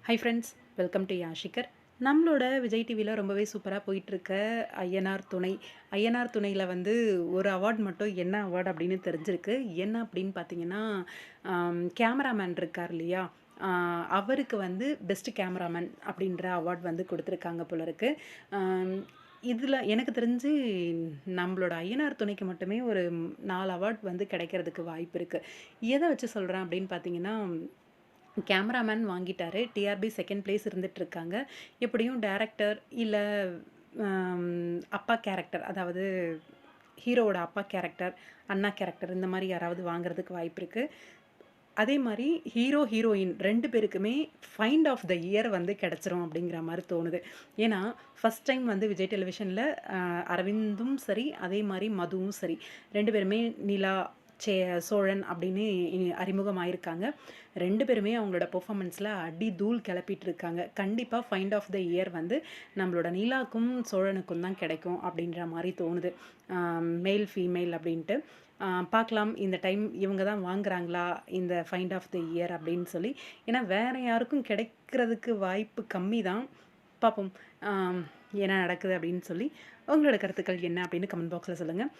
High friends, welcome to யாஷிகர். நம்மளோட விஜய் டிவியில் ரொம்பவே சூப்பராக போயிட்டுருக்க ஐயனார் துணை. ஐயனார் துணையில் வந்து ஒரு அவார்ட் மட்டும் என்ன அவார்டு அப்படின்னு தெரிஞ்சிருக்கு. என்ன அப்படின்னு பார்த்தீங்கன்னா, கேமராமேன் இருக்கார் இல்லையா, அவருக்கு வந்து பெஸ்ட் கேமராமேன் அப்படின்ற அவார்ட் வந்து கொடுத்துருக்காங்க போல இருக்கு. இதில் எனக்கு தெரிஞ்சு நம்மளோட ஐயனார் துணைக்கு மட்டுமே ஒரு 4 அவார்ட் வந்து கிடைக்கிறதுக்கு வாய்ப்பு இருக்குது. எதை வச்சு சொல்கிறேன் அப்படின்னு பார்த்தீங்கன்னா, கேமராமேன் வாங்கிட்டாரு. டிஆர்பி செகண்ட் பிளேஸ் இருந்துட்டுருக்காங்க. எப்படியும் டைரக்டர் இல்ல அப்பா கேரக்டர், அதாவது ஹீரோவோட அப்பா கேரக்டர், அண்ணா கேரக்டர் இந்த மாரி யாராவது வாங்குறதுக்கு வாய்ப்பு இருக்கு. அதே மாரி ஹீரோ, ஹீரோயின் 2 பேருக்குமே ஃபைண்ட் ஆஃப் த இயர் வந்து கிடைச்சிரும் அப்படிங்கிற மாரி தோணுது. ஏன்னா, ஃபர்ஸ்ட் டைம் வந்து விஜய் டெலிவிஷன்ல அரவிந்தும் சரி, அதே மாரி மதுவும் சரி, 2 பேருமே நிலா, சே சோழன் அப்படின்னு அறிமுகமாயிருக்காங்க. 2 பேருமே அவங்களோட பெர்ஃபார்மன்ஸ்ல அடி தூள் கிளப்பிட்டு இருக்காங்க. கண்டிப்பா ஃபைண்ட் ஆஃப் த இயர் வந்து நம்மளோட நிலாக்கும், சோழனுக்கும் தான் கிடைக்கும் அப்படின்ற மாரி தோணுது. மேல், ஃபீமேல் அப்படின்ட்டு. பார்க்கலாம் இந்த டைம் இவங்க தான் வாங்குறாங்களா இந்த ஃபைண்ட் ஆஃப் த இயர் அப்படின்னு சொல்லி. ஏன்னா வேற யாருக்கும் கிடைக்கிறதுக்கு வாய்ப்பு கம்மி தான். பார்ப்போம் என்ன நடக்குது அப்படின்னு சொல்லி. உங்களோட கருத்துக்கள் என்ன அப்படின்னு கமெண்ட் பாக்ஸில் சொல்லுங்கள்.